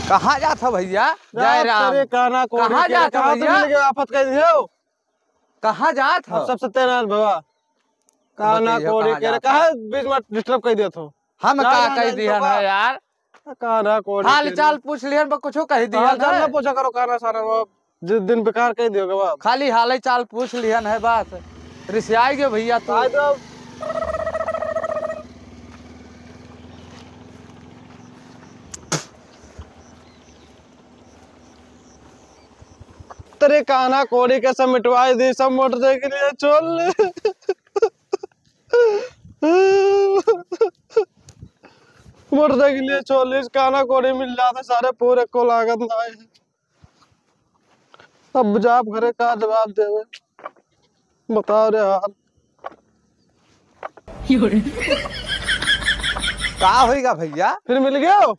कहाँ जात हो भैया? जय राम। कहाँ जात हो भैया? आफत कह दियो। कहाँ जात हो? सब सत्यनारायण बाबा काना कोड़ी के कहा बीच में डिस्टर्ब कर दिया तो हम का कह दिहन है यार? काना कोड़ी हाल चाल पूछ लिहन, कुछो कह दिहन हाल चाल ना पूछा करो। काना सारा जिस दिन बेकार कह दियोगे बाप, खाली हाल चाल पूछ लिहन है बात। रिसियाएगे भैया तो तेरे काना कोड़ी के सब मिटवाई दी, सब मोटरसाइकिल लिए चोल मोटरसाइकिल लिए 40 काना कोड़ी मिल जाते सारे पूरे को लागत ना है। अब जाप घरे का जवाब देवे बताओ रे यार। कहाँ होएगा भैया? फिर मिल गया हो?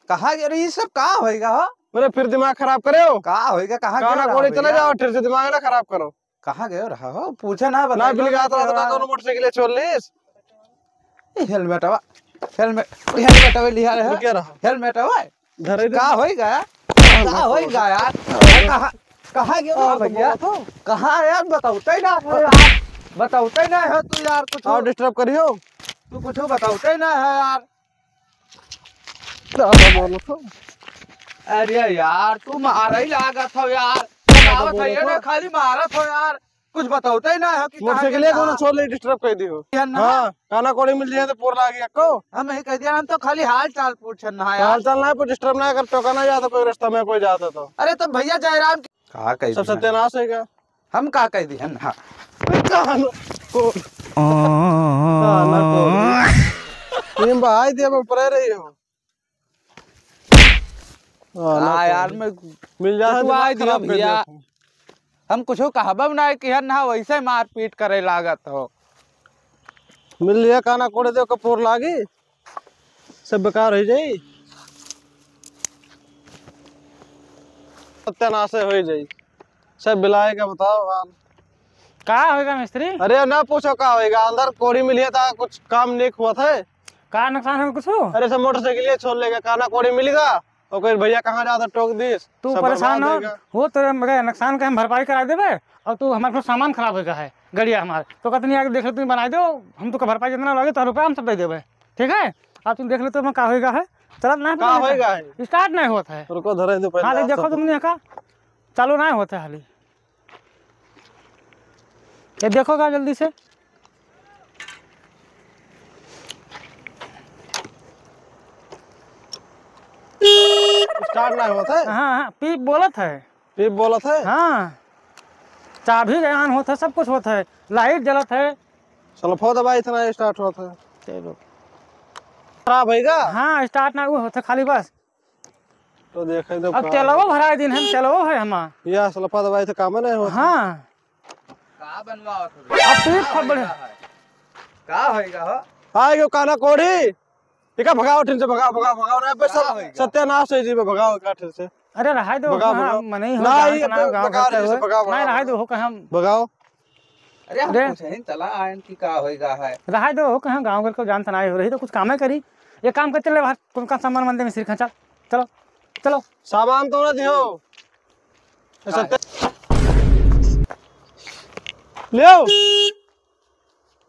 कहाँ गए? ये सब कहाँ होएगा हो? मेरे फिर दिमाग खराब करे हो? कहाँ होएगा? कहाँ काना कोड़ी चले जाओ, फिर से दिमाग ना खराब करो। कहाँ गए रहा हो? पूछे ना बता। ना मिल गया तो दोनों मोटरसाइकिल 40 हेलमेट लिया रहे। क्या रहा हेलमेट धरे कहाँ होएगा? कहाँ होएगा यार? कहाँ गया भैया? कहाँ यार? बताओते ना है यार, बताओते ना है तू यार। कुछ और डिस्टर्ब करियो तू, कुछ बताओते ना है यार। बोलो तो। अरे यार तू मारा ही लागत हो यार। बतावत है ये खाली मारत हो यार, कुछ बताओते ना है कि मोटरसाइकिल को ना छोड़ ले, डिस्टर्ब कर दियो। हां काना कोड़ी मिल जाए तो पूर लाग गया को। हम ही कह दिया, हम तो खाली हाल चाल पूछन ना यार। हाल चाल ना पर डिस्टर्ब ना कर, टोका ना जाता कोई रास्ता में कोई जाता तो। अरे तो भैया जयराम कहा कह सब सत्यानाश है क्या? हम का कह दी हम? हां काना को काना कोड़ी तुम भाई दे में पड़े रही हो। हां यार मैं मिल जाता तू आ दिया भैया। हम कुछो कहबब ना कि हन ना वैसे मार पीट करे लागत हो। मिल लिया काना कोड़े दे कपूर लागी सब बेकार हो जाई, सत्यानाश हो जाई सब बिलाए का। बताओ यार का होएगा मिस्त्री? अरे ना पूछो का होएगा, अंदर कोड़ी मिली था कुछ काम नहीं हुआ था। का नुकसान है कुछ? अरे सब मोटरसाइकिल छोड़ लेगा, काना कोड़ी मिलेगा और कोई भैया कहाँ जाता टोक दिस। तू परेशान हो तेरे मेरे नुकसान का हम भरपाई करा देवे और तू हमारे सामान खराब हो गया है गड़िया हमारे तो कतनी आगे देख ले तुम बना दो, हम तो भरपाई जितना लगे तो रुपया हम सब दे देवे। ठीक है अब तुम देख ले तो का होएगा है। चल ना का होएगा है स्टार्ट नहीं होता है। रुको धरे दो पहले। हां देखो तुमने का चालू नहीं होता है हाली। ये देखो का जल्दी से स्टार्ट नहीं होता है। हां पीप बोलत है। पीप बोलत है? हां चाबी ऑन होता है, सब कुछ होता है, लाइट जलत है। चलो फो दबाई इतना स्टार्ट होता है। चलो खराब होएगा। हां स्टार्ट ना होता खाली बस तो देखे तो अब तेलवो भराए दिन हम तेलवो है हमा या सल्फा दवाई तो काम नहीं होता। हां का बनवावत हो? अब पीप खब बढ़े का होएगा हो? आएगा काना कोड़ी ठीक है, भगाओ ठिन से भगाओ भगाओ भगाओ ना बस सत्यानाश है जी भगाओ का ठिन से अरे रहाई दो मने ही हो नहीं गांव करते हुए नहीं रहाई दो हो कहीं हम भगाओ। अरे हम पूछे चला आयन की का होएगा है। रहाई दो हो कहीं गांव घर को जान तनाई हो रही तो कुछ काम है करी। ये काम कर चले बाहर कौन का सामान मंदिर में सिर खचा। चलो चलो सामान तो ना दियो ले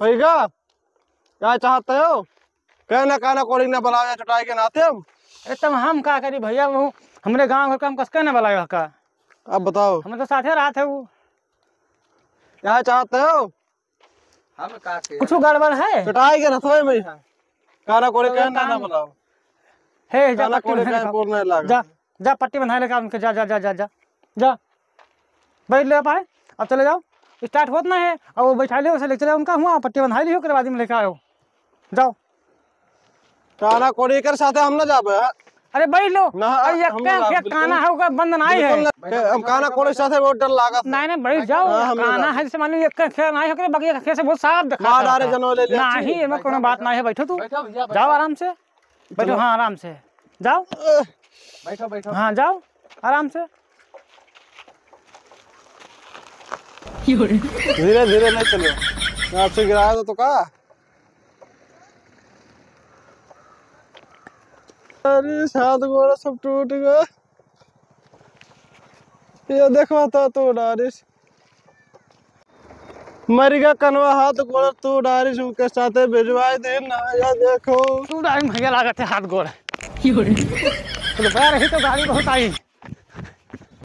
होएगा क्या चाहते हो? कहना काना कोड़ी ना बुलाया चटाई के नाते हम। अरे तब हम का करी भैया, वो हमरे गांव घर का हम कसके ना बुलाया का। अब बताओ हम तो साथे रात है वो क्या चाहते हो? हम का के कुछ गड़बड़ है चटाई के रसोई में है काना कोड़ी कहना ना बुलाओ है। जा काना पट्टी कोड़ी बंधाने का का। पूर्ण नहीं लगा। जा जा पट्टी बंधा लेकर उनके जा जा जा जा जा जा बैठ ले पाए। अब चले जाओ स्टार्ट होत ना है और वो बैठा ले उसे ले चले उनका हुआ पट्टी बंधा ली हो के बाद में लेकर आओ जाओ। काना कोड़ी कर साथे हम ना जाबे। अरे बैठ लो ना ये क्या काना है होगा बंद नहीं है। हम काना कोड़ी साथे बहुत डर लागत नहीं नहीं बैठ जाओ। काना है जैसे मान लो एक खेल नहीं है बाकी एक खेल से बहुत साफ दिखा मार डारे जनो ले ले नहीं इसमें कोनो बात नहीं है। बैठो तू जाओ आराम से बैठो। हाँ आराम से जाओ बैठो बैठो। हाँ जाओ आराम से धीरे धीरे नहीं चलो आपसे गिराया तो का अरे हाथ गोड़ सब टूट गए। ये देखो तो डारिस मर गया कनवा, हाथ गोड़ तू डारिस उनके साथ भिजवाई दे ना। या देखो तू डायरेक्ट भैया लागत है हाथ गोड़। रुपया रही तो गाड़ी बहुत आई।